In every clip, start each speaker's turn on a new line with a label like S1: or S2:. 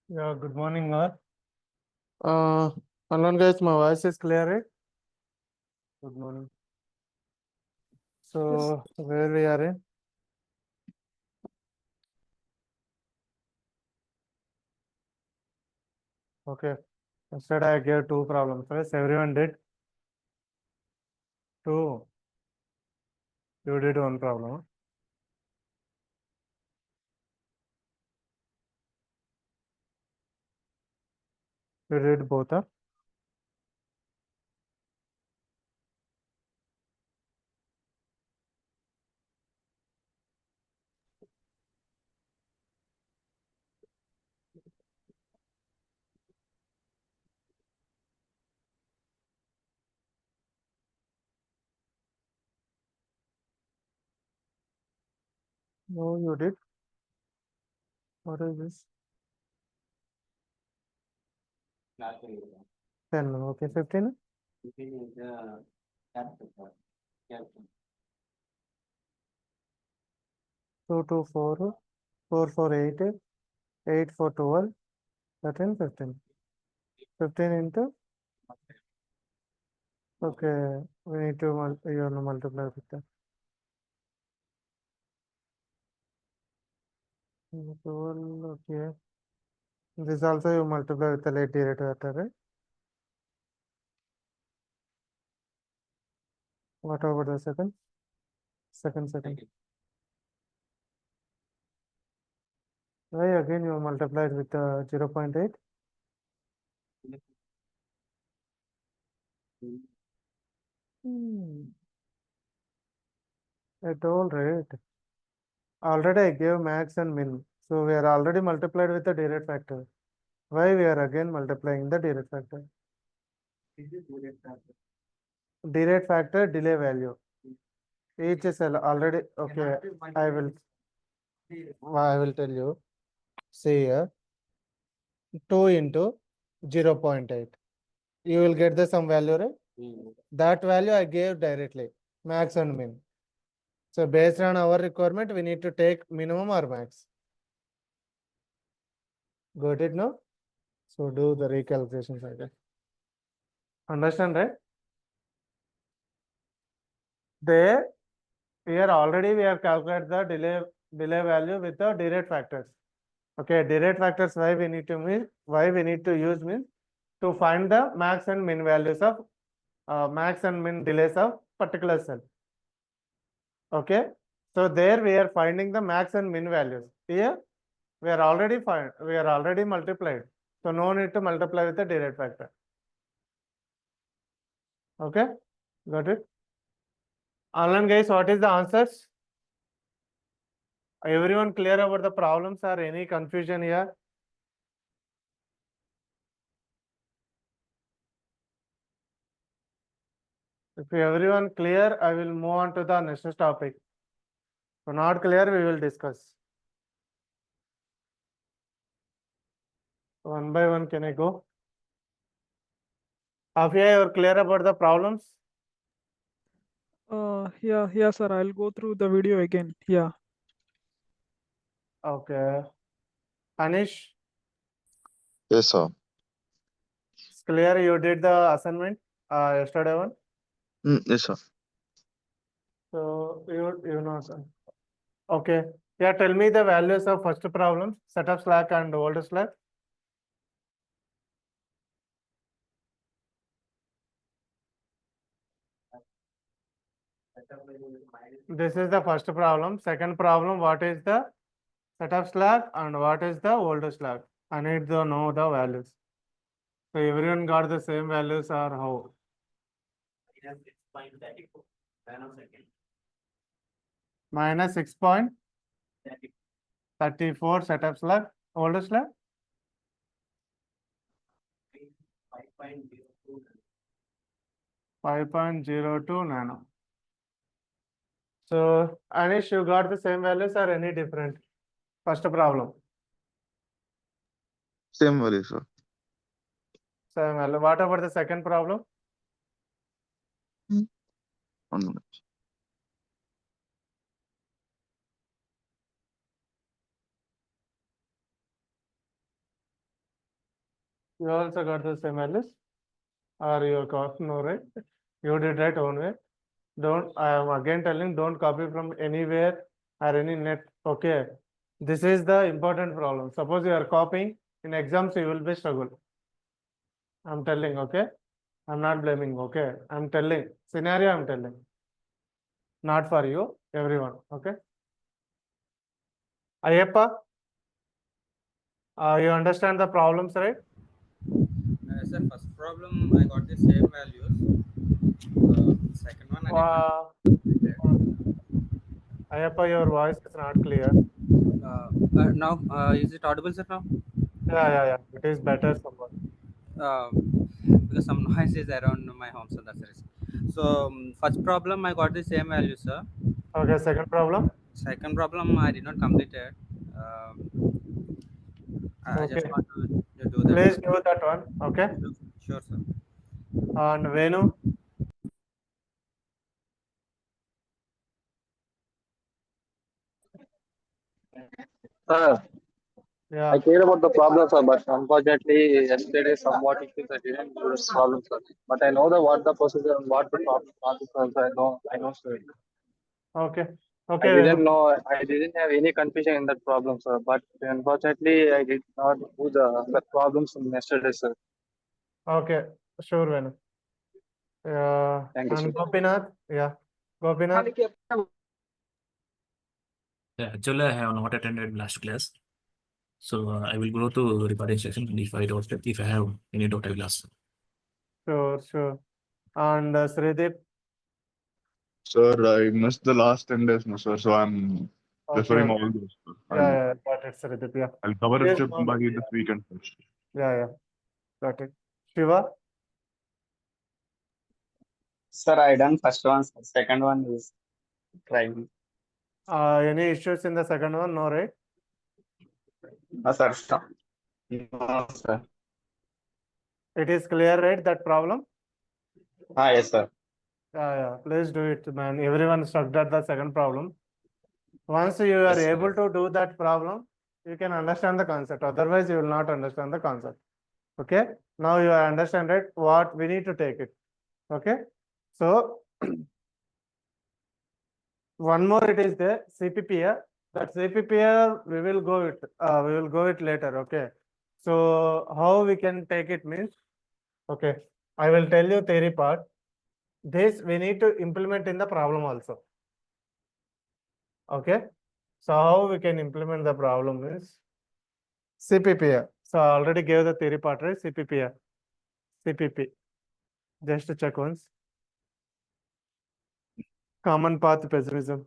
S1: Yeah, good morning, all. Hello, guys. My voice is clear, right? Good morning. So, where we are in? Okay. Yesterday I gave two problems. Yes, everyone did two. You did one problem. You did both, huh? No, you did. What is this? 10. Okay, 15. 2, 2, 4, 4, 4, 8, 8, 4, 12, 13, 15. 15 into. Okay, we need to multiply with that. 12, okay. This also you multiply with the late derivative, right? What about the second? Second. Why again you multiplied with 0.8? I told, right? Already I gave max and min. So we are already multiplied with the direct factor. Why we are again multiplying the direct factor? Direct factor delay value. Each is already okay. I will tell you. See here 2 into 0.8. You will get the some value, right? That value I gave directly. Max and min. So based on our requirement, we need to take minimum or max. Got it now? So do the recalculations again. Understand, right? There, here already we have calculated the delay value with the direct factors. Okay, direct factors why we need to use means to find the max and min values of max and min delays of particular cell. Okay, so there we are finding the max and min values. Here we are already multiplied. So no need to multiply with the direct factor. Okay, got it? Online guys, what is the answers? Everyone clear about the problems or any confusion here? If everyone clear, I will move on to the next topic. If not clear, we will discuss. One by one, can I go? Afia, you are clear about the problems?
S2: Yeah, sir. I'll go through the video again. Yeah.
S1: Okay. Anish,
S3: Yes, sir.
S1: it's clear you did the assignment yesterday one.
S3: Yes, sir.
S1: So you know. Sir. Okay. Yeah, tell me the values of first problem, setup slack and old slack. This is the first problem. Second problem, what is the setup slack and what is the old slack? I need to know the values. So everyone got the same values or how? Minus 6.34 setup slack, old slack. 5.02 nano. So Anish, you got the same values or any different? First problem.
S3: Same value, sir.
S1: Same value. What about the second problem?
S3: 1 minute.
S1: You also got the same values? Or you got no, right? You did right own way. Don't, I am again telling, don't copy from anywhere or any net. Okay. This is the important problem. Suppose you are copying, in exams you will be struggle. I'm telling, okay? I'm not blaming, okay? I'm telling, scenario I'm telling. Not for you, everyone, okay? Ayappa, you understand the problems, right?
S4: Sir, first problem I got the same values. Second one I did not complete.
S1: Ayappa, your voice is not clear.
S4: Now, is it audible, sir? Now,
S1: Yeah. It is better somewhat.
S4: uh, because some noise is around my home, so that's the reason. So, first problem I got the same value, sir.
S1: Okay, second problem.
S4: Second problem I did not complete it. I just
S1: Okay,
S4: want to do that.
S1: please do that one. Okay,
S4: Sure, sir.
S1: and Venu.
S5: Sir,
S1: Yeah.
S5: I care about the problem, sir, but unfortunately, yesterday somewhat issues I didn't do this problem, sir. But I know the what the procedure and what the problem is, sir. I know, sir.
S1: Okay.
S5: I
S1: Okay,
S5: didn't
S1: Venu.
S5: know, I didn't have any confusion in that problem, sir. But unfortunately, I did not do the problems from yesterday, sir.
S1: Okay, sure, Venu.
S5: Thank you, sir.
S1: And Gopinath. Yeah, Gopinath.
S6: Yeah, actually, I have not attended last class, so I will go to recording session. And if I have any doubt, I will ask.
S1: Sure. And Srideep.
S3: Sir, I missed the last 10 days, no, sir. So I'm referring
S1: Okay.
S3: all those. Sir.
S1: Yeah, got it, Srideep. Yeah.
S3: I'll cover
S1: Yes,
S3: it
S1: no,
S3: by this weekend first.
S1: Yeah, got it. Shiva.
S7: Sir, I done first one. Sir. Second one is trying.
S1: Any issues in the second one? No, right?
S7: No, sir. Stop. No, sir.
S1: It is clear, right? That problem.
S7: Yes, sir.
S1: Yeah. Please do it, man. Everyone stuck at the second problem. Once you are
S7: Yes, sir.
S1: able to do that problem, you can understand the concept. Otherwise, you will not understand the concept. Okay. Now you understand it. What we need to take it. Okay. So one more it is there, CPPR. That CPPR we will go it later. Okay. So how we can take it means, okay, I will tell you theory part. This we need to implement in the problem also. Okay. So how we can implement the problem is CPPR. So I already gave the theory part, right? CPPR. CPP. Just to check once. Common path pessimism.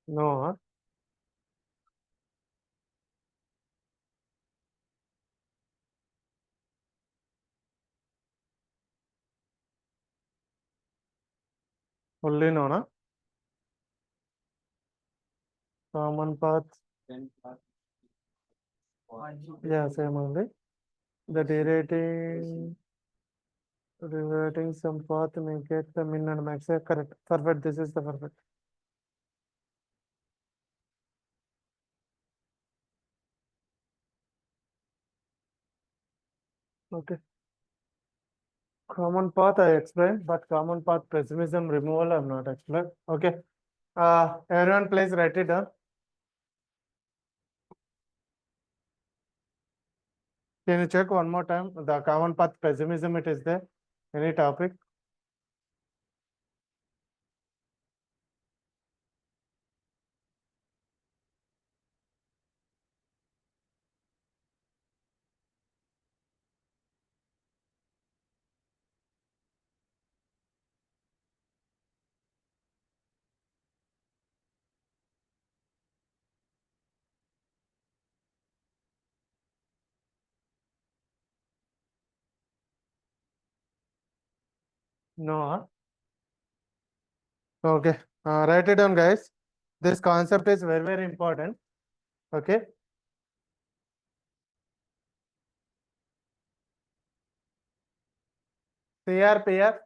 S1: No, huh? Fully no, na? Common path. Yeah, same only. The reverting some path may get the min and max. Yeah, correct. Perfect. This is the perfect. Okay. Common path I explained, but common path pessimism removal I'm not explained. Okay. Everyone please write it down. Can you check one more time? The common path pessimism it is there. Any topic? No, huh? Okay. Write it down, guys. This concept is very important. Okay. CRPR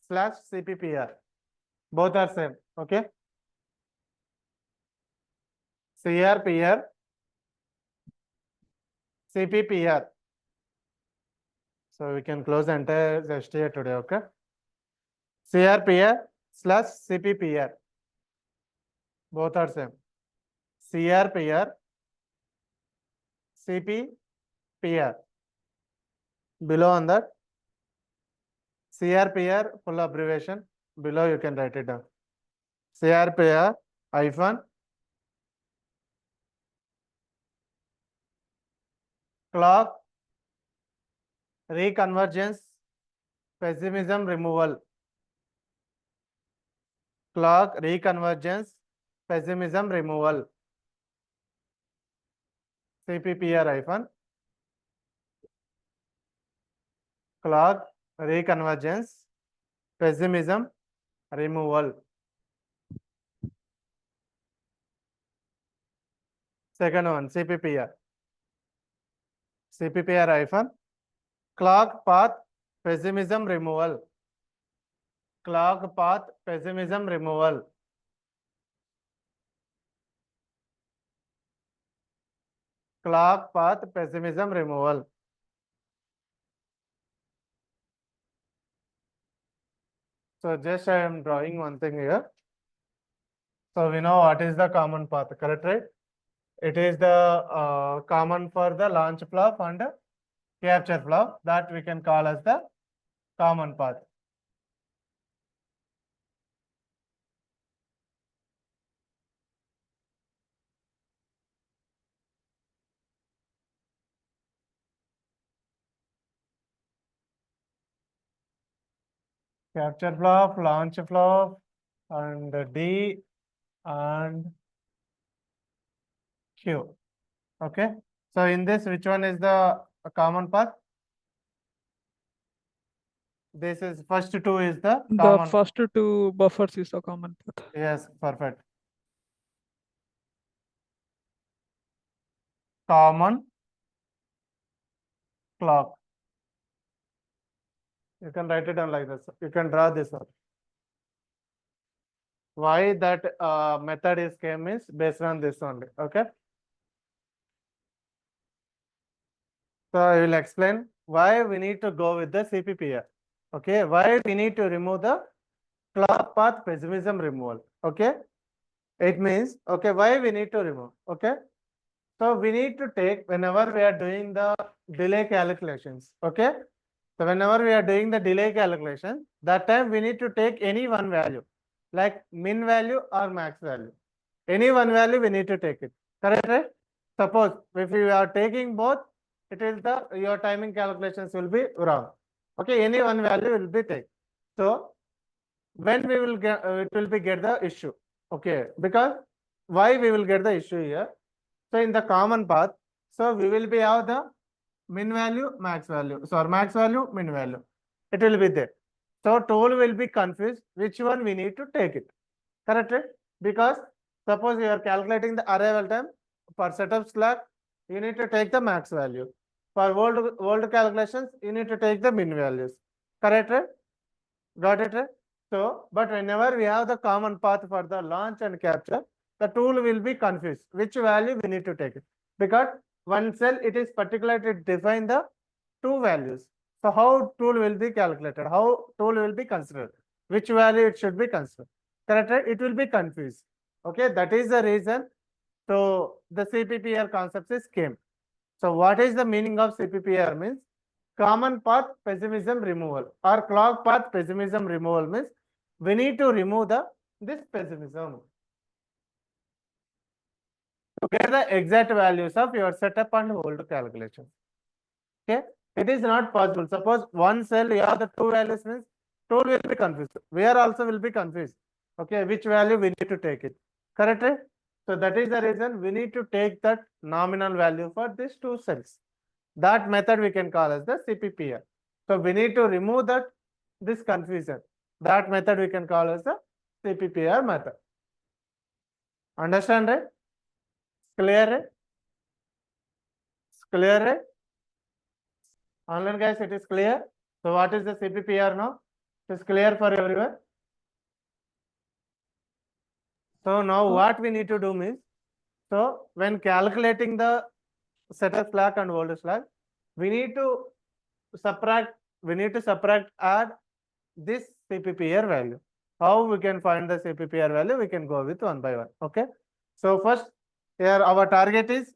S1: slash CPPR. Both are same. Okay. CRPR, CPPR. So we can close the entire STA today. Okay. CRPR slash CPPR. Both are same. CRPR, CPPR. Below on that, CRPR full abbreviation. Below you can write it down. CRPR hyphen clock reconvergence pessimism removal. Clock reconvergence pessimism removal. CPPR hyphen clock reconvergence pessimism removal. Second one, CPPR. CPPR hyphen clock path pessimism removal. Clock path pessimism removal. Clock path pessimism removal. So just I am drawing one thing here. So we know what is the common path, correct, right? It is the common for the launch flop and capture flop that we can call as the common path. Capture flop, launch flop, and D and Q. Okay. So in this, which one is the common path? This is first two is the
S2: The
S1: common.
S2: first two buffers is the common path.
S1: Yes, perfect. Common clock. You can write it down like this. You can draw this one. Why that method is came is based on this only. Okay. So I will explain why we need to go with the CPPR. Okay. Why we need to remove the clock path pessimism removal. Okay. It means, okay, why we need to remove. Okay. So we need to take whenever we are doing the delay calculations. Okay. So whenever we are doing the delay calculation, that time we need to take any one value, like min value or max value. Any one value we need to take it. Correct, right? Suppose if you are taking both, it is the your timing calculations will be wrong. Okay, any one value will be taken. So when we will get it will be get the issue. Okay, because why we will get the issue here? So in the common path, so we will be have the min value, max value. So max value, min value. It will be there. So tool will be confused which one we need to take it. Correct, right? Because suppose you are calculating the arrival time for setup slack, you need to take the max value. For world calculations, you need to take the min values. Correct, right? Got it, right? So, but whenever we have the common path for the launch and capture, the tool will be confused which value we need to take it. Because one cell it is particularly define the two values. So how tool will be calculated? How tool will be considered? Which value it should be considered? Correct, right? It will be confused. Okay, that is the reason. So the CPPR concept is came. So what is the meaning of CPPR means? Common path pessimism removal or clock path pessimism removal means we need to remove this pessimism to get the exact values of your setup and hold calculations. Okay, it is not possible. Suppose one cell you have the two values means tool will be confused. Where also will be confused. Okay, which value we need to take it. Correct, right? So that is the reason we need to take that nominal value for these two cells. That method we can call as the CPPR. So we need to remove this confusion. That method we can call as the CPPR method. Understand, right? Clear, right? Clear, right? Online guys, it is clear. So what is the CPPR now? It is clear for everyone. So now what we need to do is, so when calculating the setup slack and hold slack, we need to subtract, add this CPPR value. How we can find the CPPR value? We can go with one by one. Okay. So first here our target is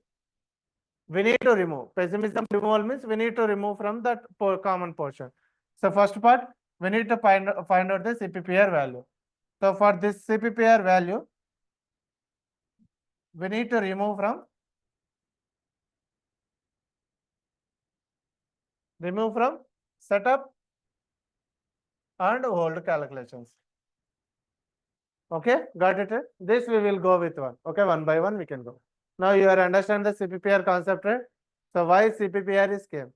S1: we need to remove pessimism removal means we need to remove from that common portion. So first part we need to find out the CPPR value. So for this CPPR value, we need to remove from setup and hold calculations. Okay, got it? This we will go with one. Okay, one by one we can go. Now you are understand the CPPR concept, right? So why CPPR is came?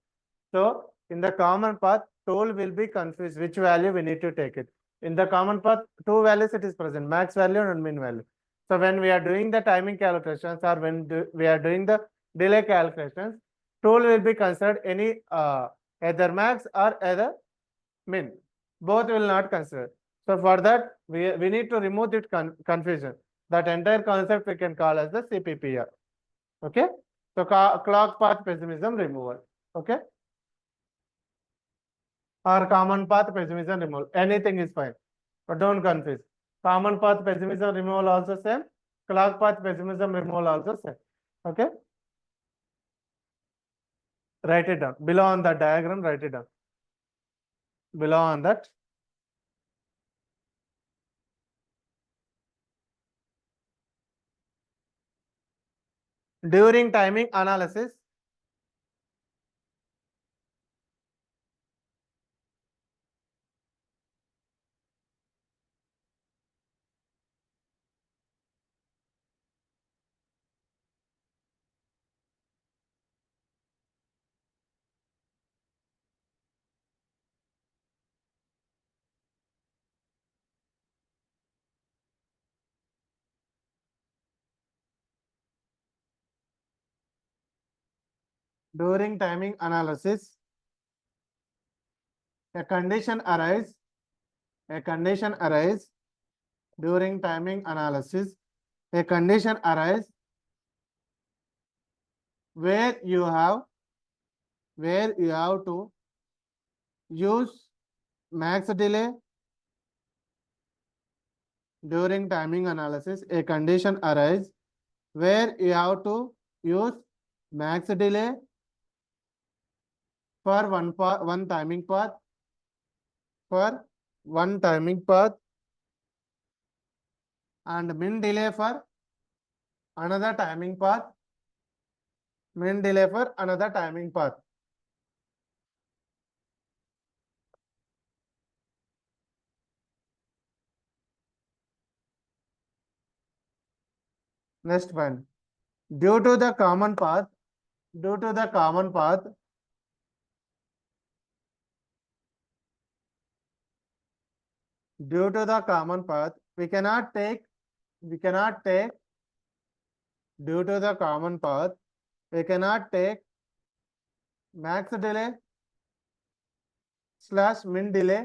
S1: So in the common path, tool will be confused which value we need to take it. In the common path, two values it is present, max value and min value. So when we are doing the timing calculations or when we are doing the delay calculations, tool will be considered any either max or either min. Both will not consider. So for that, we need to remove that confusion. That entire concept we can call as the CPPR. Okay. So clock path pessimism removal. Okay. Or common path pessimism removal. Anything is fine. But don't confuse. Common path pessimism removal also same. Clock path pessimism removal also same. Okay. Write it down. Below on the diagram, write it down. Below on that. During timing analysis, during timing analysis, a condition arise during timing analysis, a condition arise where you have to use max delay during timing analysis. A condition arise where you have to use max delay for one timing path, and min delay for another timing path. Next one, due to the common path, we cannot take max delay / min delay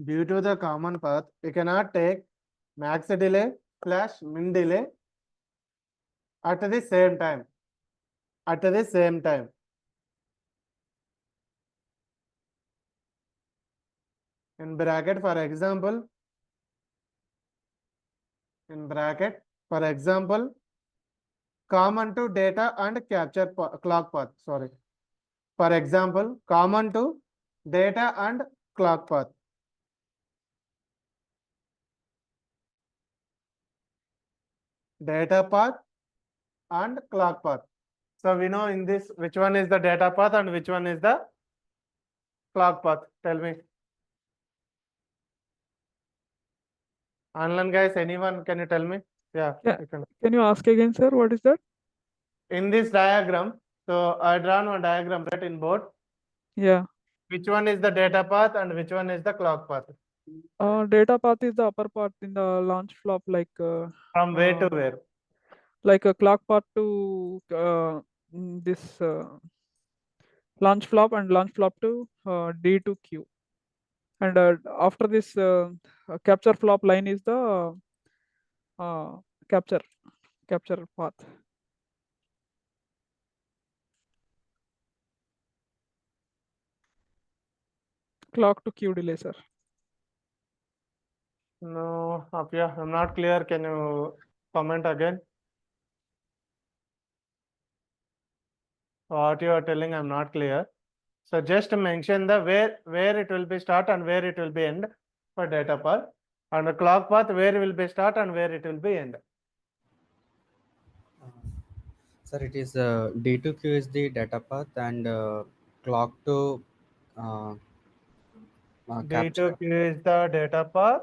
S1: due to the common path, we cannot take max delay / min delay at the same time. In bracket, for example, common to data and capture clock path. Sorry. For example, common to data and clock path. Data path and clock path. So we know in this, which one is the data path and which one is the clock path? Tell me. Online guys, anyone, can you tell me? Yeah,
S2: Yeah.
S1: you can.
S2: Can you ask again, sir? What is that?
S1: In this diagram, so I drawn one diagram right in board.
S2: Yeah.
S1: Which one is the data path and which one is the clock path?
S2: Data path is the upper part in the launch flop, like
S1: From where to where?
S2: like a clock path to this launch flop, and launch flop to D to Q. And after this capture flop line is the capture path. Clock to Q delay, sir.
S1: No, Apya, I'm not clear. Can you comment again? What you are telling, I'm not clear. So just mention the where it will be start and where it will be end for data path, and the clock path where will be start and where it will be end.
S4: Sir, it is D to Q is the data path, and clock to
S1: D
S4: capture,
S1: to Q is the data path,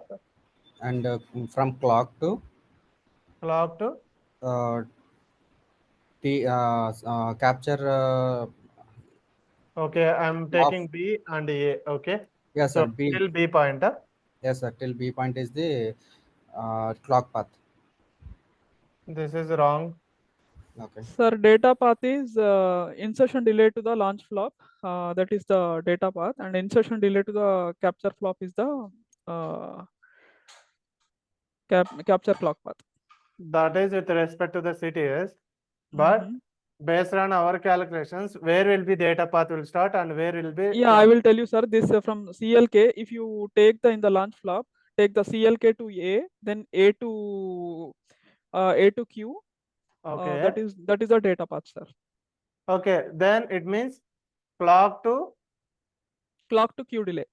S4: and from clock to
S1: clock to
S4: capture.
S1: okay. I'm taking B and A. Okay.
S4: Yes,
S1: So
S4: sir. B.
S1: till B pointer.
S4: Yes, sir. Till B point is the clock path.
S1: This is wrong.
S4: Okay.
S2: Sir, data path is insertion delay to the launch flop. That is the data path, and insertion delay to the capture flop is the capture clock path.
S1: That is with respect to the CTS, but
S2: Mhm.
S1: based on our calculations, where will be data path will start and where will be.
S2: Yeah, I will tell you, sir. This from CLK. If you take the in the launch flop, take the CLK to A, then A to Q.
S1: Okay.
S2: That is the data path, sir.
S1: Okay. Then it means clock to
S2: Q delay.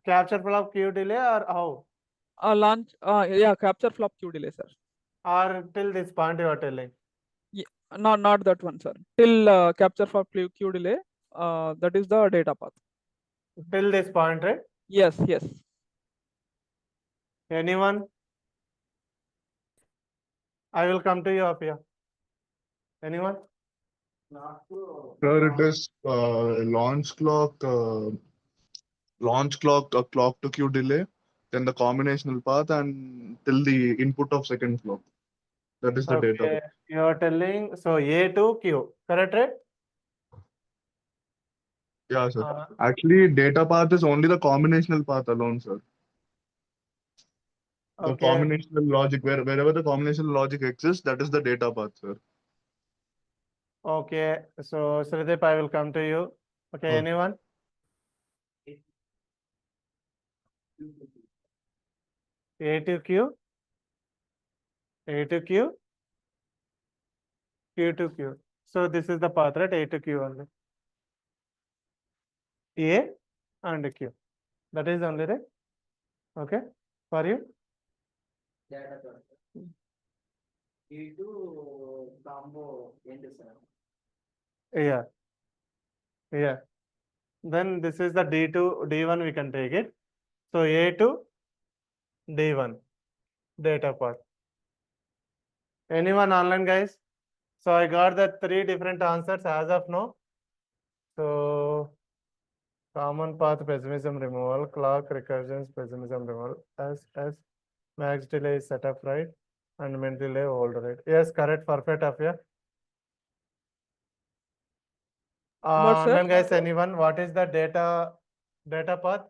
S1: capture flop Q delay or how?
S2: Launch. Yeah, capture flop Q delay, sir.
S1: Or till this point you are telling.
S2: Not that one, sir. Till capture flop Q delay. That is the data path.
S1: Till this point, right?
S2: Yes, yes.
S1: Anyone? I will come to you up here. Anyone?
S3: Sir, it is launch clock, clock to queue delay, then the combinational path, and till the input of second clock. That is the data.
S1: Okay. You are telling so A to Q, correct, right?
S3: Yeah, sir. Actually, data path is only the combinational path alone, sir. The
S1: Okay.
S3: combinational logic, wherever the combinational logic exists, that is the data path, sir.
S1: Okay. So Sridip, I will come to you. Okay.
S3: Okay.
S1: Anyone? A to Q, A to Q, Q to Q. So this is the path, right? A to Q only. A and Q. That is only, right? Okay. For you? Yeah. Yeah. Then this is the D to D1, we can take it. So A to D1 data path. Anyone online, guys? So I got the 3 different answers as of now. So common path pessimism removal, clock recursions pessimism removal, as max delay is set up right, and min delay hold right. Yes, correct, perfect, Afia.
S2: What, sir?
S1: Online, guys, anyone? What is the data path?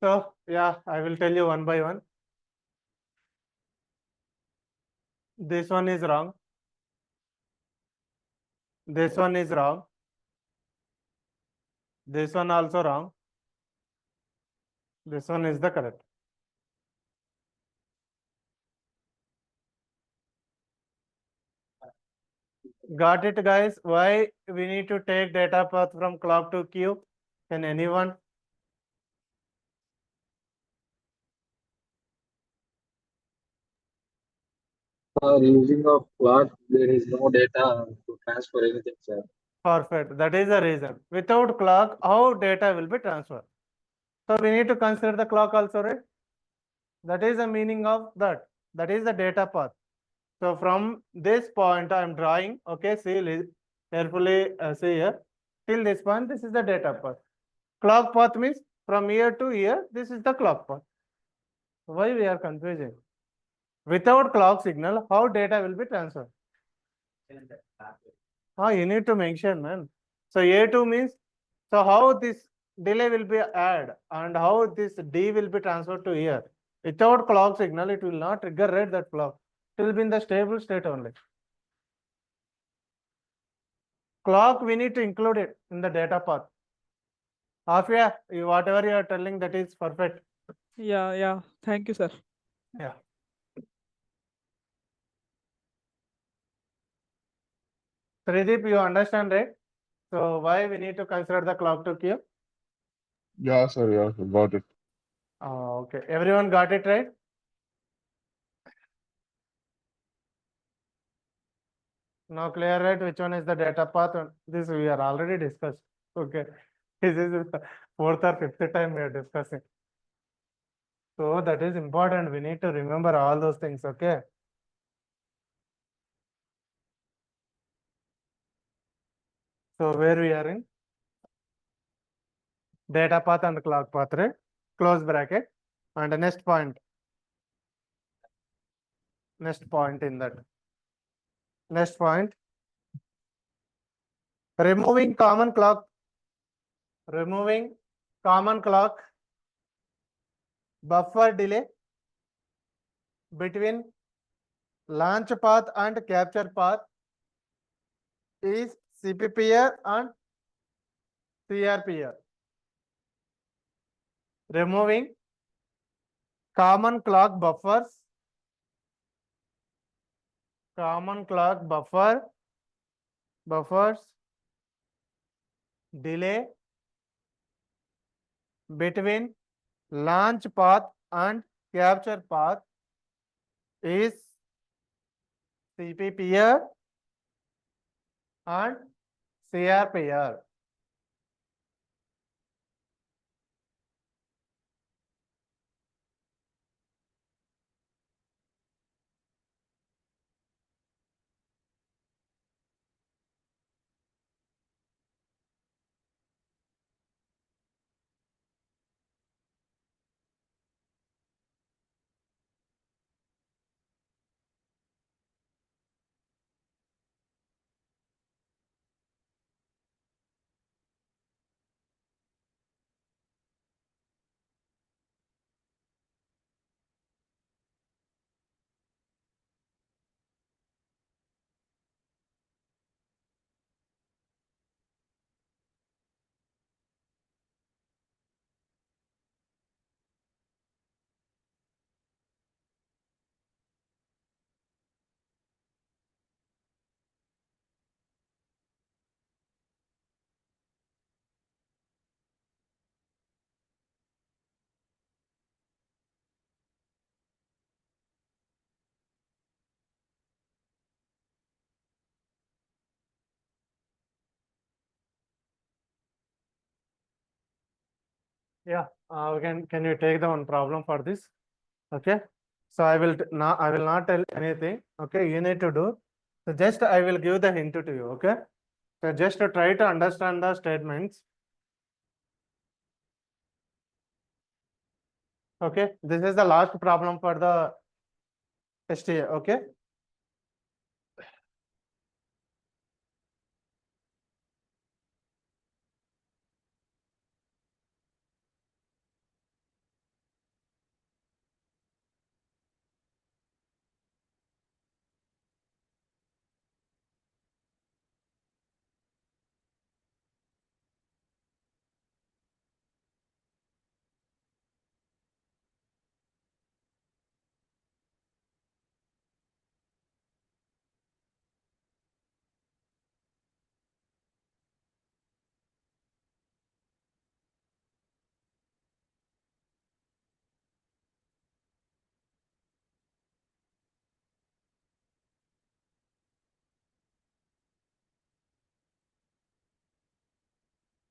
S1: So yeah, I will tell you one by one. This one is wrong. This one is wrong. This one also wrong. This one is the correct. Got it, guys? Why we need to take data path from clock to Q? Can anyone?
S5: Using of clock, there is no data to transfer anything, sir.
S1: Perfect. That is the reason. Without clock, how data will be transferred? So we need to consider the clock also, right? That is the meaning of that. That is the data path. So from this point, I am drawing. Okay, see carefully. See here. Till this point, this is the data path. Clock path means from here to here. This is the clock path. Why we are confusing? Without clock signal, how data will be transferred? You need to mention, man. So A2 means, so how this delay will be add and how this D will be transferred to here. Without clock signal, it will not trigger right that clock. It will be in the stable state only. Clock, we need to include it in the data path. Afia, whatever you are telling, that is perfect.
S2: Yeah. Thank you, sir.
S1: Yeah. Trideep, you understand, right? So why we need to consider the clock to queue?
S3: Yeah, sir. Yeah, sir. Got it.
S1: Okay. Everyone got it right? Now clear, right? Which one is the data path? This we are already discussed. Okay. This is the fourth or fifth time we are discussing. So that is important. We need to remember all those things. Okay. So where we are in? Data path and clock path, right? Close bracket. And the next point. Next point in that. Next point. Removing common clock. Removing common clock buffer delay between launch path and capture path is CPPR and CRPR. Removing common clock buffers, buffers delay between launch path and capture path is CPPR and CRPR. Yeah, can you take the one problem for this? Okay. So I will now I will not tell anything. Okay, you need to do. So just I will give the hint to you. Okay. So just to try to understand the statements. Okay, this is the last problem for the STA. Okay.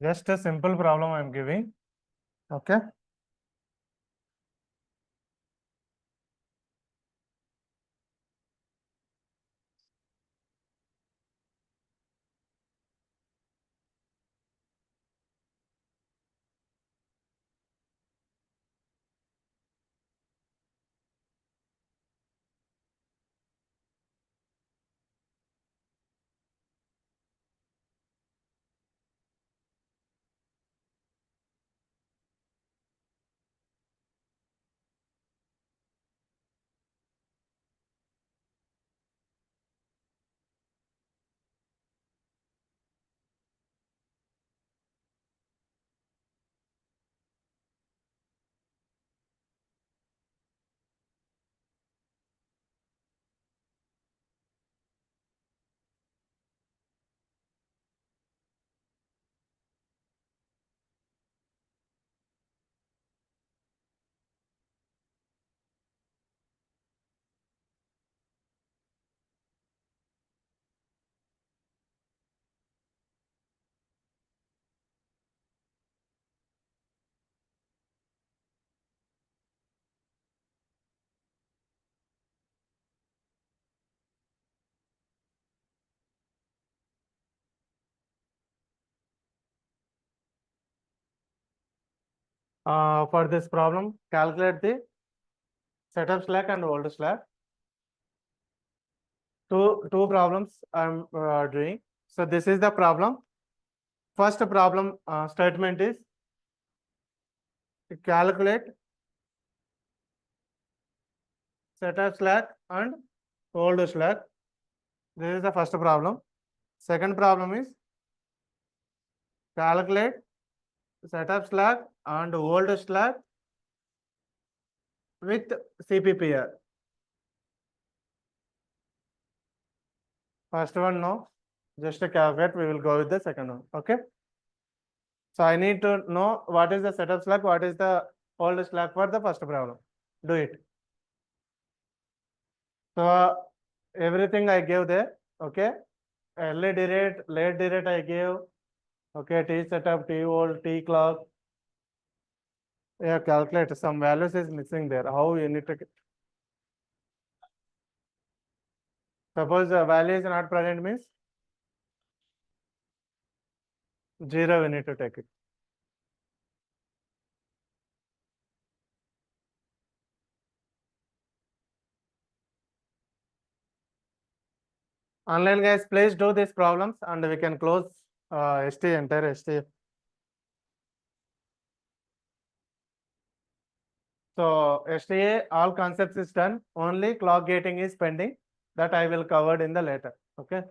S1: Just a simple problem I am giving. Okay. For this problem, calculate the setup slack and hold slack. Two problems I'm doing. So this is the problem. First problem statement is to calculate setup slack and hold slack. This is the first problem. Second problem is calculate setup slack and hold slack with CPPR. First one, no. Just a calculate, we will go with the second one. Okay. So I need to know what is the setup slack, what is the hold slack for the first problem. Do it. So everything I gave there. Okay. Early derate, late derate I gave. Okay. T setup, T hold, T clock. Yeah, calculate. Some values is missing there. How you need to. Suppose the value is not present means 0, we need to take it. Online guys, please do these problems and we can close ST, entire ST. So STA, all concepts is done. Only clock gating is pending. That I will covered in the later. Okay.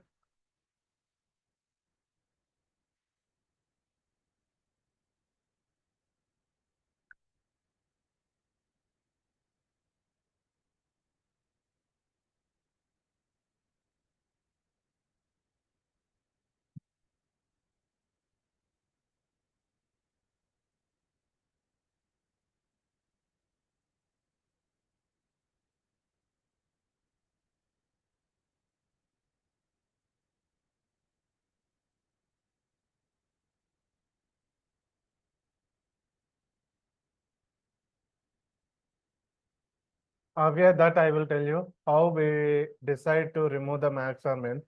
S1: Okay, that I will tell you how we decide to remove the max or min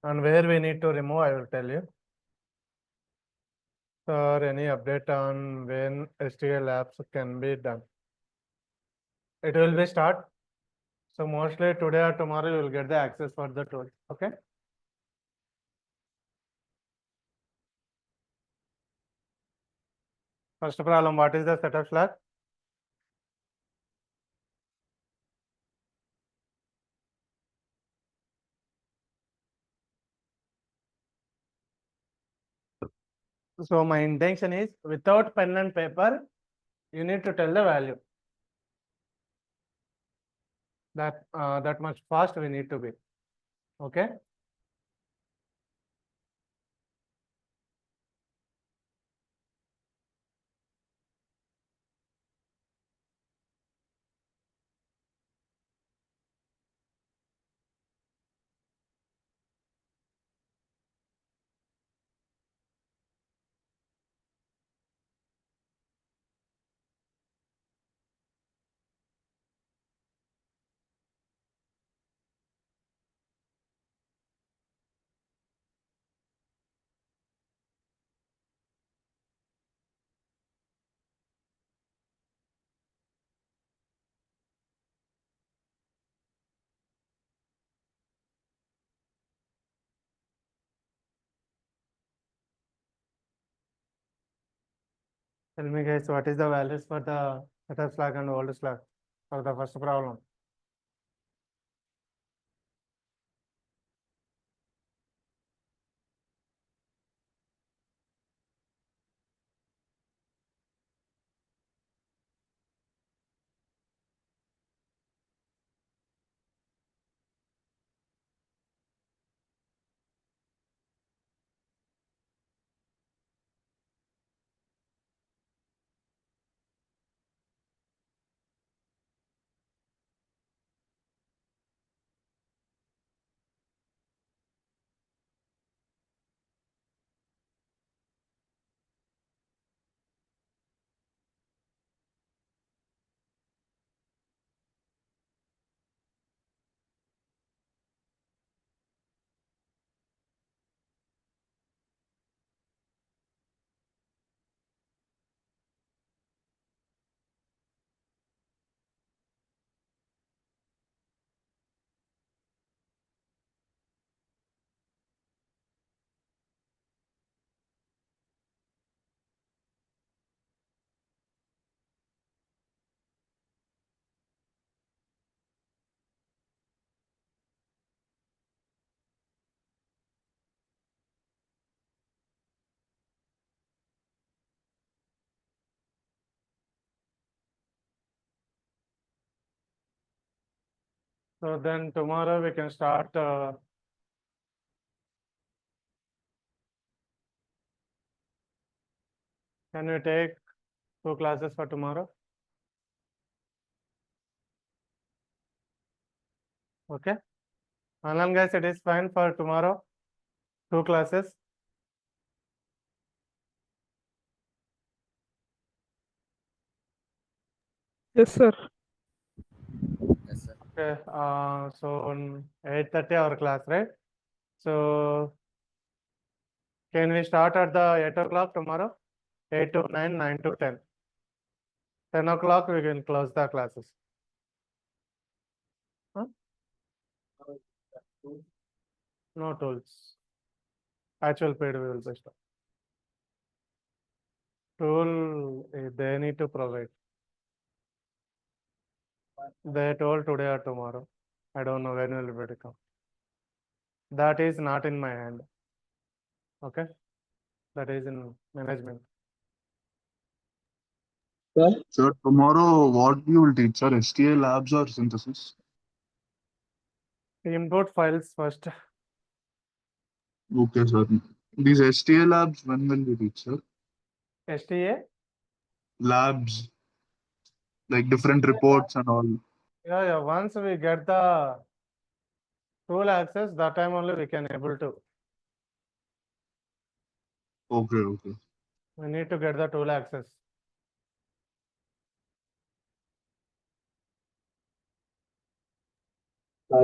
S1: and where we need to remove, I will tell you. Or any update on when STA labs can be done. It will be start. So mostly today or tomorrow you will get the access for the tool. Okay. First problem, what is the setup slack? So my intention is without pen and paper, you need to tell the value. That much fast we need to be. Okay. Tell me guys, what is the values for the setup slack and hold slack for the first problem? So then tomorrow we can start can we take 2 classes for tomorrow? Okay. Anand guys, it is fine for tomorrow. 2 classes.
S2: Yes, sir.
S4: Yes, sir.
S1: Okay. So on 8:30 our class, right? So can we start at the 8 o'clock tomorrow? 8 to 9, 9 to 10. 10 o'clock we can close the classes. Huh? No tools. Actual paid we will just. Tool they need to provide. They told today or tomorrow. I don't know when will it come. That is not in my hand. Okay. That is in management.
S5: Sir,
S3: Sir, tomorrow what you will teach, sir? STA labs or synthesis?
S1: Import files first.
S3: Okay, sir. These STA labs, when will you teach, sir?
S1: STA.
S3: Labs, like different reports and all.
S1: Yeah. Once we get the tool access, that time only we can able to.
S3: Okay.
S1: We need to get the tool access.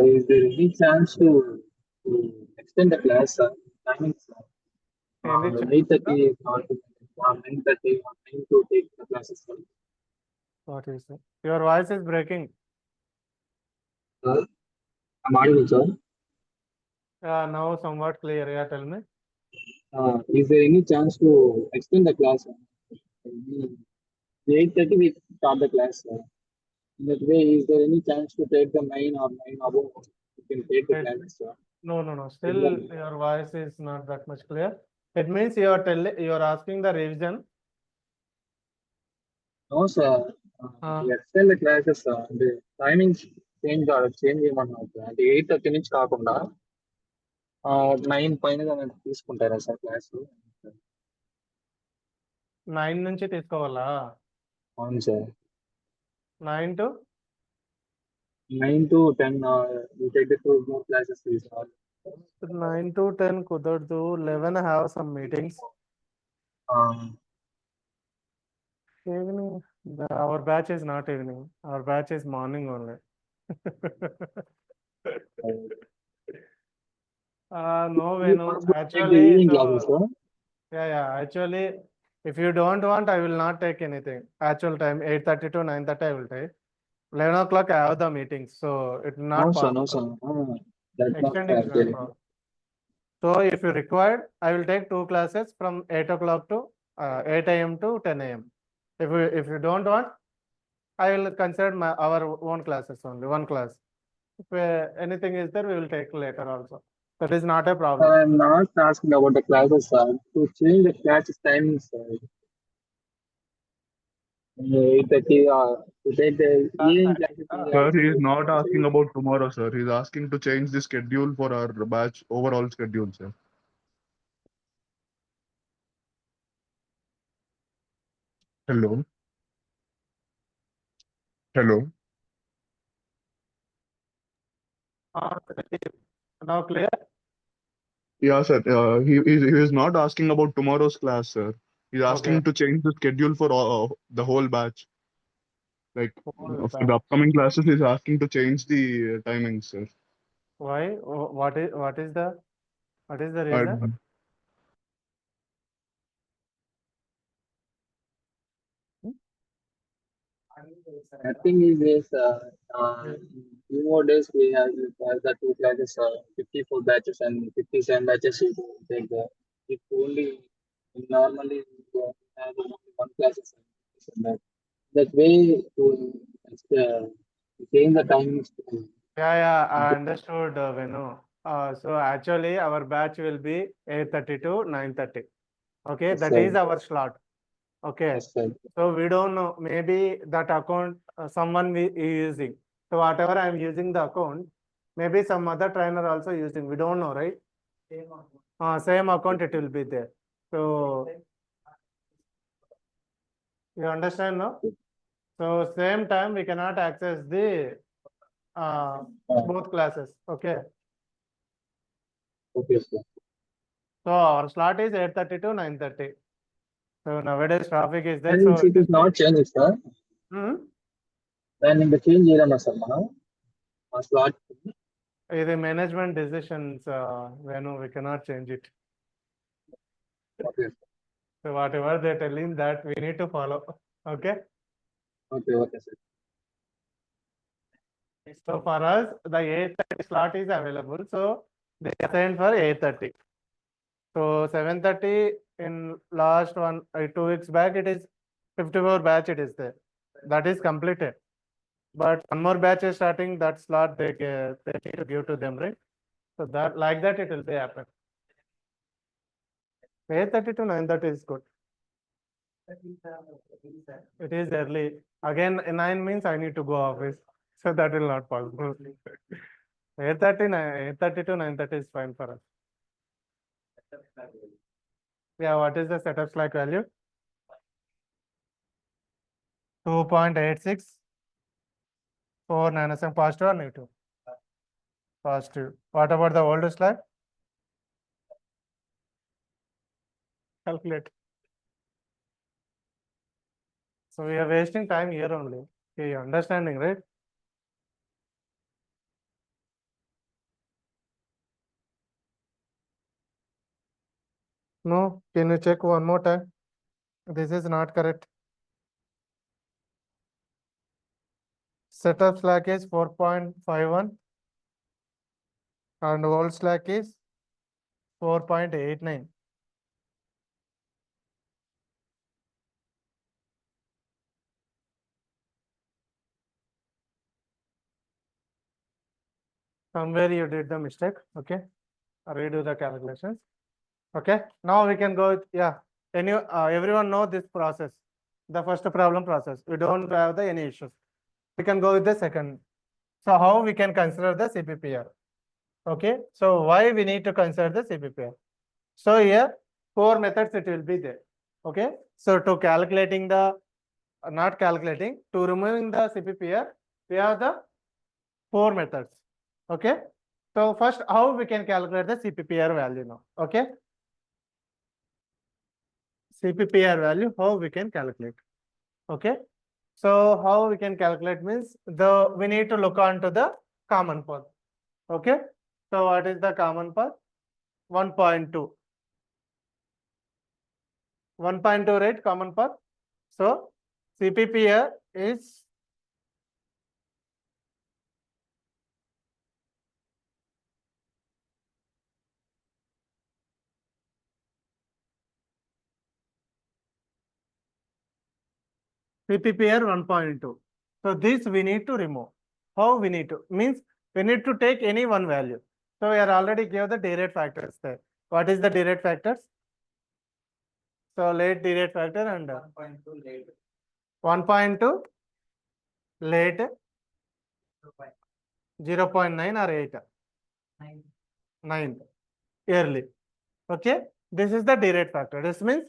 S5: is there any chance to extend the class, sir? Timings,
S1: Any chance?
S5: 8:30 or 9:30 or 9 to take the classes, sir.
S1: What is it? Your voice is breaking.
S5: Sir, I'm audible, sir.
S1: Now somewhat clear. Yeah, tell me.
S5: Is there any chance to extend the class? Sir? 8:30 we start the class, sir. In that way, is there any chance to take the 9 or 9 above? You can take the
S1: Right.
S5: classes, sir.
S1: No. Still your voice is not that much clear. It means you are asking the revision.
S5: No, sir. We extend the classes, sir. The timings change చేయమన్నారు sir. అంటే 8:30 నుంచి కాకుండా 9 పైన తీసుకుంటారా sir class?
S1: 9 నుంచి తీసుకోవాలా?
S5: అవును sir.
S1: 9 to
S5: 10 we take the 2 more classes, please.
S1: 9 to 10 కుదరదు. 11 have some meetings. Evening. Our batch is not evening. Our batch is morning only. No way, no. Actually,
S5: evening
S1: so,
S5: classes, sir.
S1: yeah. Actually, if you don't want, I will not take anything. Actual time 8:30 to 9:30 I will take. 11 o'clock I have the meetings, so it will not
S5: No, sir.
S1: possible.
S5: No, sir. That's not
S1: Extending is not
S5: fair.
S1: problem. So if you required, I will take 2 classes from 8 o'clock to 8 a.m. to 10 a.m. If you don't want, I will consider our own classes only, one class. If anything is there, we will take later also. That is not a problem.
S5: I'm not asking about the classes, sir. To change the classes timing, sir. 8:30 to take the evening classes.
S3: Sir, he is not asking about tomorrow, sir. He's asking to change the schedule for our batch overall schedule, sir. Hello. Hello.
S1: Now clear?
S3: Yeah, sir. He is not asking about tomorrow's class, sir. He's asking
S1: Okay.
S3: to change the schedule for the whole batch. Like
S1: Whole
S3: for the upcoming classes, he's asking to change the timings, sir.
S1: Why? What is the
S3: I
S1: reason?
S5: Nothing is this. Few more days we have the two classes, 54 batches and 57 batches. You can take the if only normally we have only one classes. That way to change the timings.
S1: Yeah, I understood, Venu. So actually our batch will be 8:30 to 9:30. Okay,
S5: Yes,
S1: that
S5: sir.
S1: is our slot. Okay,
S5: Yes, sir.
S1: so we don't know, maybe that account someone is using. So whatever I'm using the account, maybe some other trainer also using. We don't know, right? Same account it will be there. So you understand, no? So same time we cannot access the both classes. Okay.
S5: Okay, sir.
S1: So our slot is 8:30 to 9:30. So nowadays traffic is there.
S5: And
S1: So
S5: it is not changing, sir. Then in the change చేయలేమా sir మనం ఆ slot
S1: the management decisions, when we cannot change it.
S5: okay
S1: So whatever they're telling that we need to follow. Okay.
S5: okay sir.
S1: So for us, the 8:30 slot is available. So they assigned for 8:30. So 7:30 in last 2 weeks back, it is 54 batch. It is there. That is completed. But one more batch is starting. That slot they need to give to them, right? So that like that it will be happen. 8:30 to 9:30 is good. It is early. Again, 9 means I need to go office. So that will not possible. 8:30 to 9:30 is fine for us. Yeah, what is the setup slack value? 2.86. 4 nanosecond positive or negative? Positive. What about the old slack? Calculate. So we are wasting time here only. Okay, you're understanding, right? No, can you check one more time? This is not correct. Setup slack is 4.51 and old slack is 4.89. Somewhere you did the mistake. Okay, redo the calculations. Okay, now we can go with, yeah. Everyone know this process, the first problem process. We don't have any issues. We can go with the second. So how we can consider the CPPR? Okay, so why we need to consider the CPPR? So here 4 methods it will be there. Okay, so to calculating the not calculating, to removing the CPPR, we have the 4 methods. Okay, so first how we can calculate the CPPR value now? Okay, CPPR value, how we can calculate? Okay, so how we can calculate means we need to look onto the common path. Okay, so what is the common path? 1.2. 1.2, right? Common path. So CPPR is CPPR 1.2. So this we need to remove. How we need to? Means we need to take any one value. So we are already give the derate factors there. What is the derate factors? So late derate factor and
S4: 1.2 late.
S1: 1.2 late 0.9 or 8. 9 early. Okay, this is the derate factor. This means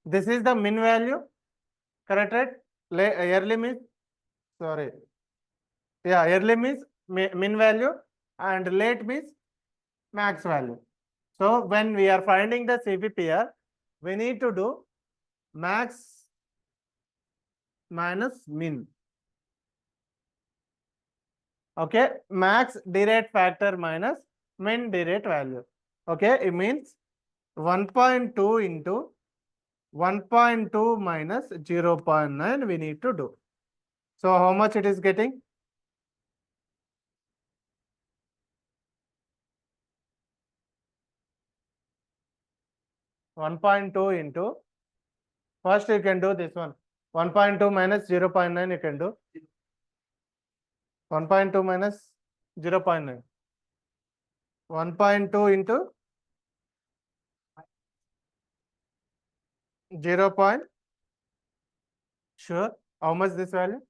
S1: this is the min value, correct, right? Early means, sorry, yeah, early means min value and late means max value. So when we are finding the CPPR, we need to do max minus min. Okay, max derate factor minus min derate value. Okay, it means 1.2 into 1.2 minus 0.9 we need to do. So how much it is getting? (1.2) into, first you can do this one. 1.2 minus 0.9 you can do. 1.2 minus 0.9. 1.2 into 0. Sure. How much this value?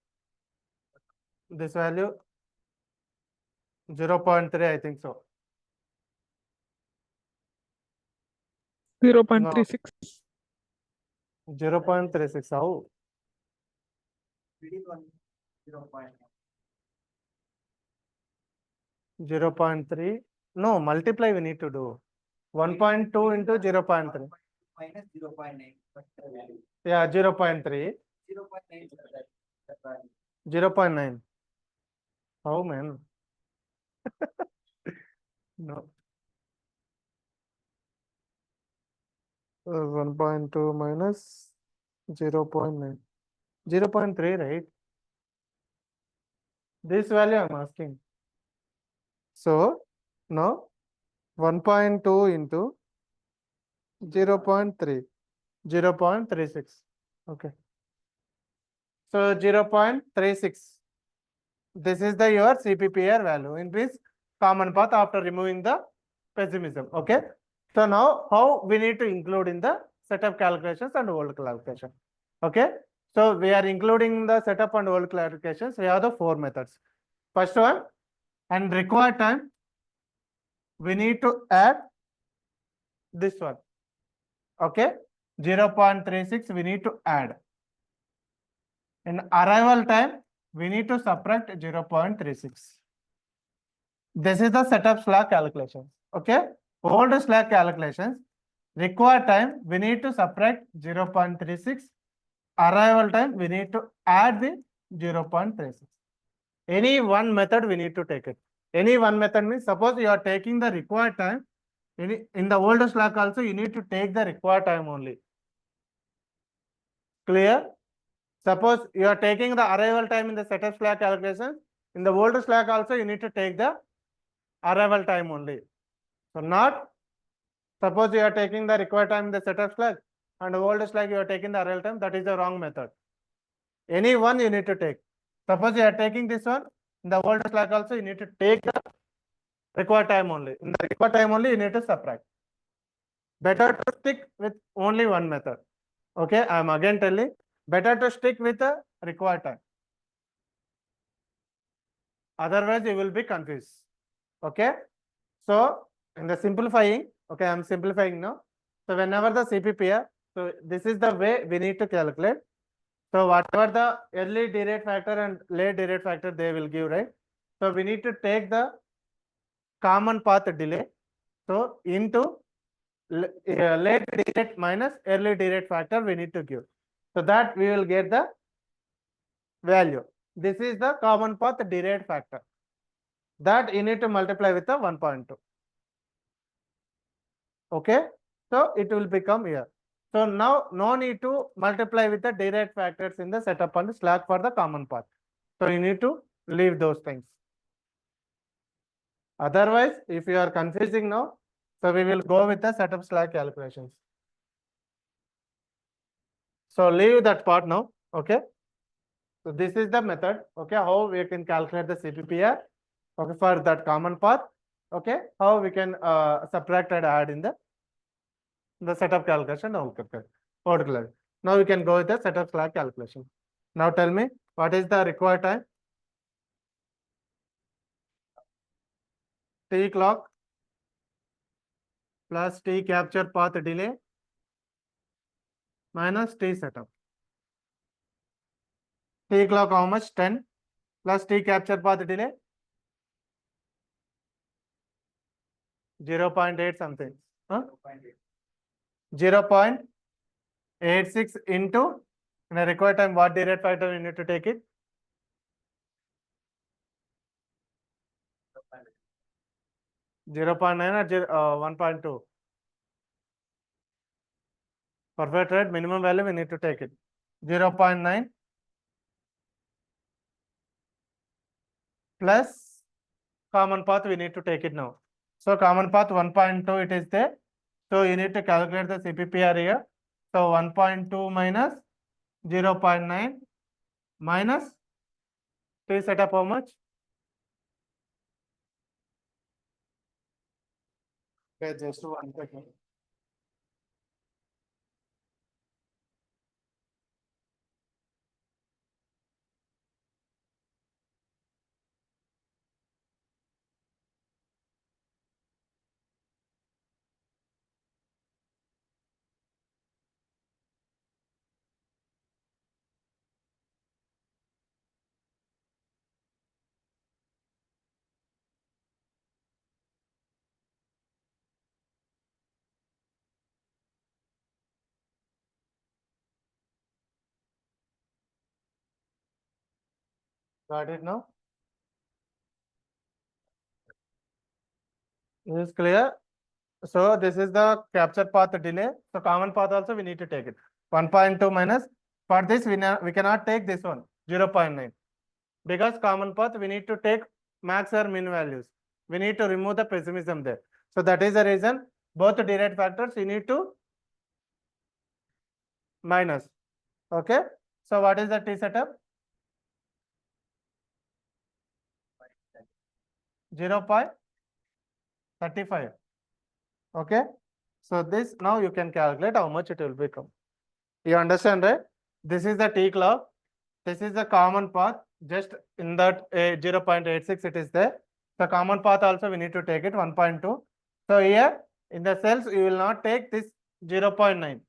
S1: This value 0.3, I think so.
S2: 0.36.
S1: 0.36. How? 0.3. No, multiply we need to do. 1.2 into 0.3.
S4: Minus 0.9.
S1: Yeah, 0.3. 0.9. How, man? No. 1.2 minus 0.9. 0.3, right? This value I'm asking. So now 1.2 into 0.3. 0.36. Okay. So 0.36. This is the your CPPR value in this common path after removing the pessimism. Okay. So now how we need to include in the setup calculations and old calculation. Okay. So we are including the setup and old clarifications. We have the 4 methods. First one, and required time, we need to add this one. Okay. 0.36 we need to add. In arrival time, we need to subtract 0.36. This is the setup slack calculations. Okay. Old slack calculations, required time, we need to subtract 0.36. Arrival time, we need to add the 0.36. Any one method we need to take it. Any one method means, suppose you are taking the required time, in the old slack also you need to take the required time only. Clear? Suppose you are taking the arrival time in the setup slack calculation, in the old slack also you need to take the arrival time only. So not, suppose you are taking the required time in the setup slack and the old slack you are taking the arrival time, that is the wrong method. Any one you need to take. Suppose you are taking this one, in the old slack also you need to take the required time only. In the required time only you need to subtract. Better to stick with only one method. Okay, I am again telling, better to stick with the required time. Otherwise you will be confused. Okay. So in the simplifying, okay, I am simplifying now. So whenever the CPPR, so this is the way we need to calculate. So whatever the early derate factor and late derate factor they will give, right? So we need to take the common path delay. So into late derate minus early derate factor we need to give. So that we will get the value. This is the common path derate factor. That you need to multiply with the 1.2. Okay. So it will become here. So now no need to multiply with the derate factors in the setup and slack for the common path. So you need to leave those things. Otherwise, if you are confusing now, so we will go with the setup slack calculations. So leave that part now. Okay. So this is the method, okay, how we can calculate the CPPR, okay, for that common path, okay, how we can subtract and add in the setup calculation. Particular. Now we can go with the setup clock calculation. Now tell me, what is the required time? T clock plus T capture path delay minus T setup. T clock how much? 10 plus T capture path delay 0.8 something. Huh? 0.86 into in a required time, what direct factor you need to take it? 0.9 or 1.2. Perfect, right? Minimum value we need to take it. 0.9 plus common path we need to take it now. So common path 1.2 it is there. So you need to calculate the CPPR here. So 1.2 minus 0.9 minus T setup how much? Okay, just 1 second. Got it now? Is this clear? So this is the capture path delay. So common path also we need to take it. 1.2 minus, for this we cannot take this one, 0.9. Because common path we need to take max or min values. We need to remove the pessimism there. So that is the reason both the direct factors you need to minus. Okay. So what is the T setup? 0.35. Okay. So this now you can calculate how much it will become. You understand, right? This is the T clock. This is the common path. Just in that 0.86 it is there. The common path also we need to take it 1.2. So here in the cells you will not take this 0.9.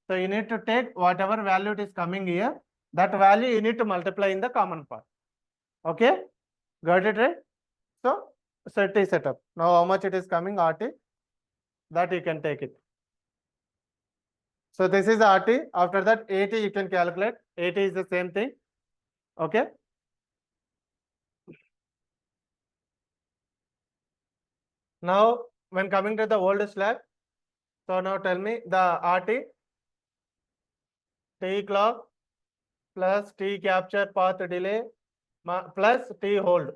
S1: So you need to take whatever value it is coming here. That value you need to multiply in the common path. Okay, got it, right? So T setup. Now how much it is coming RT? That you can take it. So this is RT. After that, AT you can calculate. AT is the same thing. Okay. Now, when coming to the old slab, so now tell me the RT, T clock plus T capture path delay plus T hold.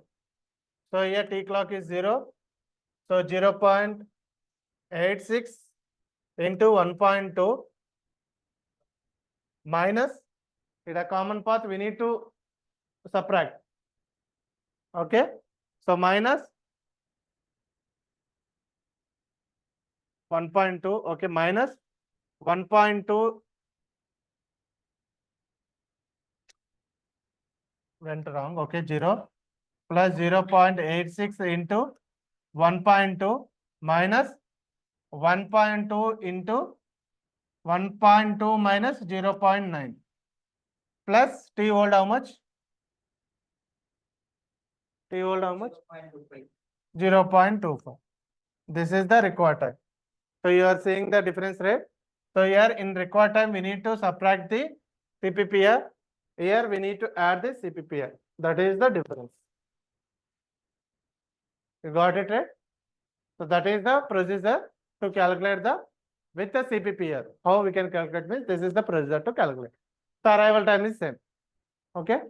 S1: So here T clock is 0. So 0.86 into 1.2 minus it a common path we need to subtract. Okay. So minus 1.2. Okay. Minus 1.2 went wrong. Okay. 0 plus 0.86 into 1.2 minus 1.2 into 1.2 minus 0.9 plus T hold how much? T hold how much? 0.25. This is the required time. So you are seeing the difference, right? So here in required time we need to subtract the CPPR. Here we need to add the CPPR. That is the difference. You got it, right? So that is the procedure to calculate the with the CPPR. How we can calculate means this is the procedure to calculate. The arrival time is same. Okay.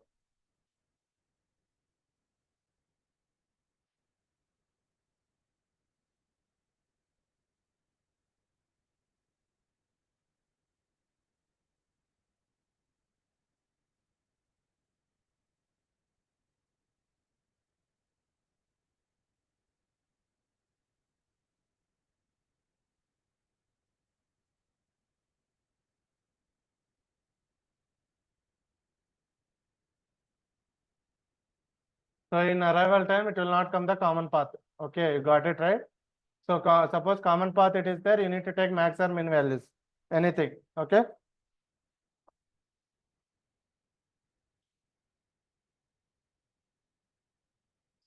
S1: So in arrival time, it will not come the common path. Okay, you got it right? So suppose common path it is there, you need to take max or min values, anything, okay?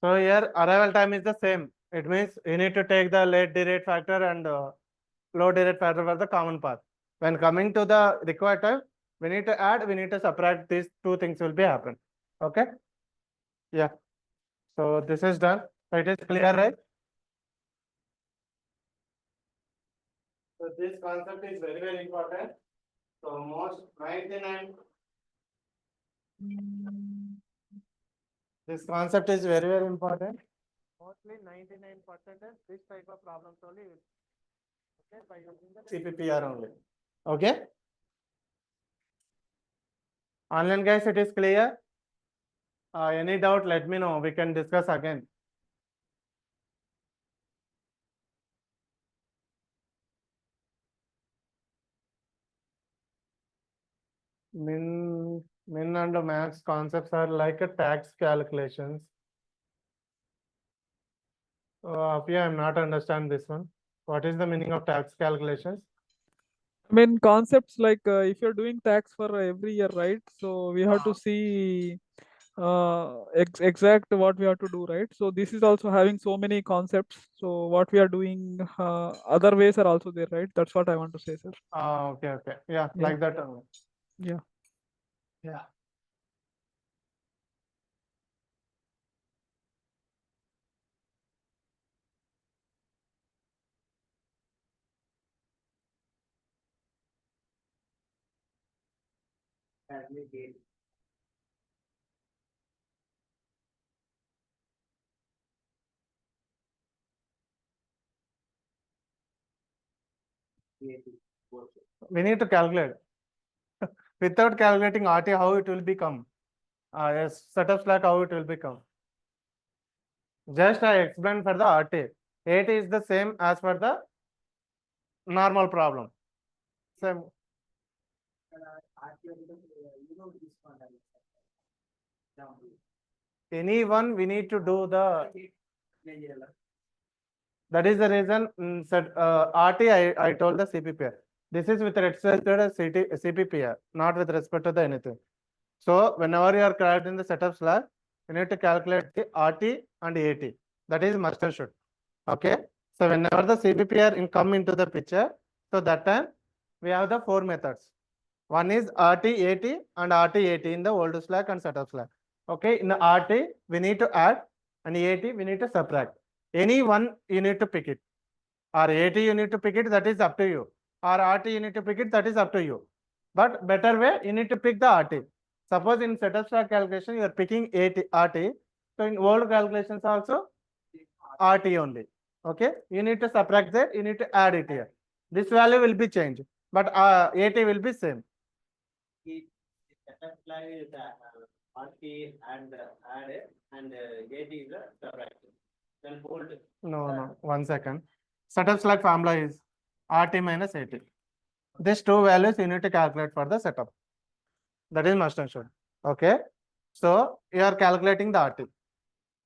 S1: So here arrival time is the same. It means you need to take the late derate factor and low derate factor for the common path. When coming to the required time, we need to add, we need to subtract, these two things will be happen. Okay? Yeah. So this is done. So it is clear, right? So this concept is very, very important. So most 99. This concept is very, very important. Mostly 99% this type of problems only will, okay, by using the CPPR only. Okay. Online guys, it is clear. Any doubt, let me know. We can discuss again. Min and max concepts are like a tax calculations. Apia, I'm not understand this one. What is the meaning of tax calculations?
S2: I mean, concepts like if you're doing tax for every year, right? So we have to see exact what we have to do, right? So this is also having so many concepts. So what we are doing, other ways are also there, right? That's what I want to say, sir.
S1: Okay, okay. Yeah,
S2: Yeah.
S1: like that only.
S2: Yeah.
S1: Yeah. We need to calculate. Without calculating RT, how it will become? Yes, setup slack, how it will become? Just I explained for the RT. 8 is the same as for the normal problem. Same. Anyone we need to do the. That is the reason RT I told the CPPR. This is with respect to the CPPR, not with respect to the anything. So whenever you are calculating the setup slack, you need to calculate the RT and AT. That is must and should. Okay. So whenever the CPPR come into the picture, so that time we have the 4 methods. One is RT, AT and RT, AT in the old slack and setup slack. Okay. In the RT, we need to add, and AT we need to subtract. Any one you need to pick it. Or AT you need to pick it, that is up to you. Or RT you need to pick it, that is up to you. But better way, you need to pick the RT. Suppose in setup slack calculation, you are picking RT. So in old calculations also, RT only. Okay. You need to subtract that, you need to add it here. This value will be changed, but AT will be same.
S8: Setup flag is RT and add it, and AT is subtract. Then hold.
S1: No, 1 second. Setup slack formula is RT minus AT. These two values you need to calculate for the setup. That is must and should. Okay. So you are calculating the RT.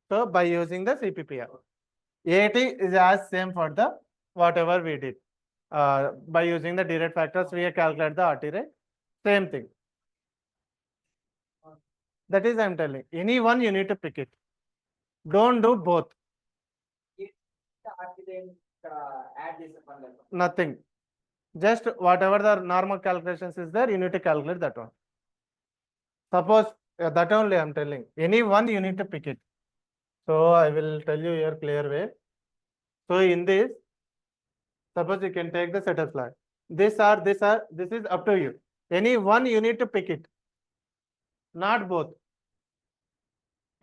S1: So by using the CPPR. AT is as same for the whatever we did. By using the direct factors, we calculate the RT rate. Same thing. That is I'm telling. Any one you need to pick it. Don't do both.
S8: Add this one.
S1: Nothing. Just whatever the normal calculations is there, you need to calculate that one. Suppose that only I'm telling. Any one you need to pick it. So I will tell you here clear way. So in this, suppose you can take the setup flag. This is up to you. Any one you need to pick it. Not both.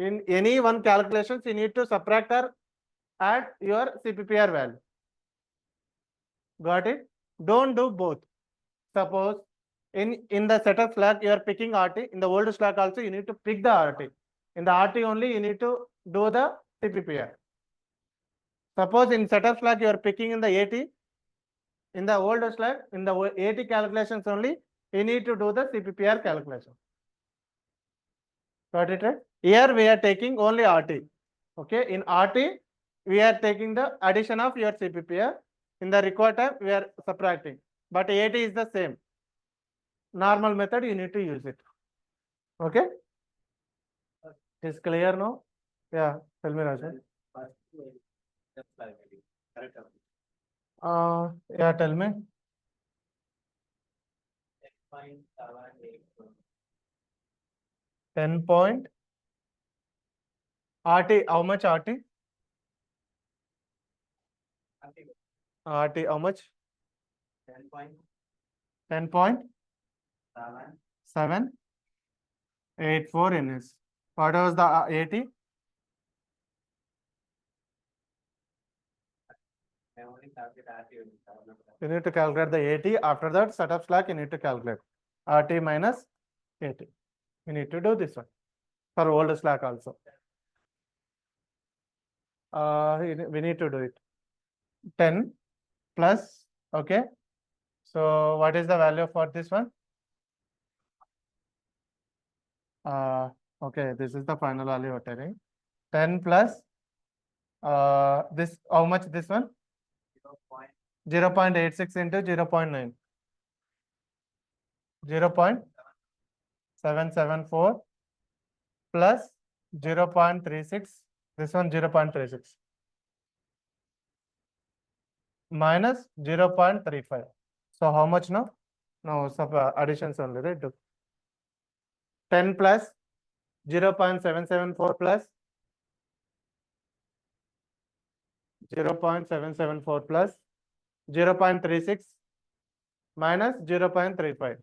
S1: In any one calculations, you need to subtract or add your CPPR value. Got it? Don't do both. Suppose in the setup slack, you are picking RT. In the old slack also, you need to pick the RT. In the RT only, you need to do the CPPR. Suppose in setup slack, you are picking in the AT. In the old slack, in the AT calculations only, you need to do the CPPR calculation. Got it right? Here we are taking only RT. Okay, in RT, we are taking the addition of your CPPR. In the required time, we are subtracting. But AT is the same. Normal method, you need to use it. Okay? Is clear now? Yeah, tell me, Rajan.
S8: Correct.
S1: Yeah, tell me. 10 point. RT, how much RT? RT, how much? 10.784 NS. What was the AT? You need to calculate the AT. After that, setup slack, you need to calculate RT minus AT. You need to do this one for old slack also. We need to do it. 10 plus, okay. So what is the value for this one? Okay, this is the final value of 10 plus, this, how much this one? 0.86 into 0.9. 0.774 plus 0.36. This one 0.36 minus 0.35. So how much now? No, sub additions only, right? 10 plus 0.774 plus 0.774 plus 0.36 minus 0.35.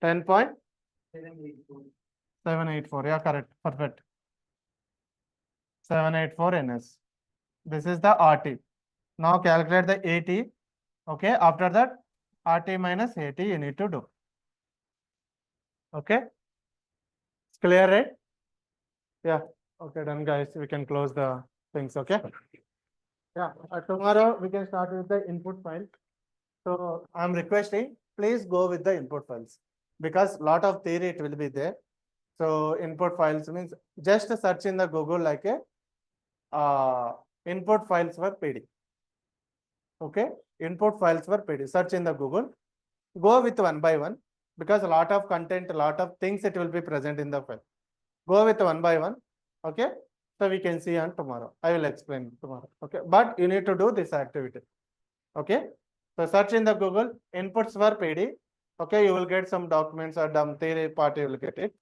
S1: 10.784. Yeah, correct. Perfect. 784 NS. This is the RT. Now calculate the AT. Okay. After that, RT minus AT you need to do. Okay. It's clear, right? Yeah. Okay, done, guys. We can close the things. Okay. Yeah. Tomorrow we can start with the input file. So I'm requesting, please go with the input files because lot of theory it will be there. So input files means just search in the Google like a input files for PD. Okay, input files for PD. Search in the Google. Go with one by one because a lot of content, a lot of things it will be present in the file. Go with one by one. Okay, so we can see on tomorrow. I will explain tomorrow. Okay, but you need to do this activity. Okay, so search in the Google inputs for PD. Okay, you will get some documents or dumb theory part, you will get it.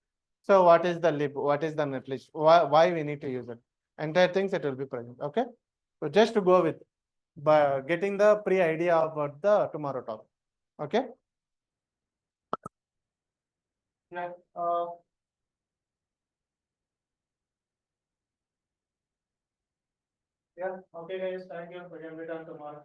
S1: So what is the lib? What is the netlist? Why we need to use it? Entire things it will be present. Okay, so just to go with by getting the pre-idea about the tomorrow talk. Okay. Yeah. Yeah. Okay, guys. Thank you. We can be done tomorrow.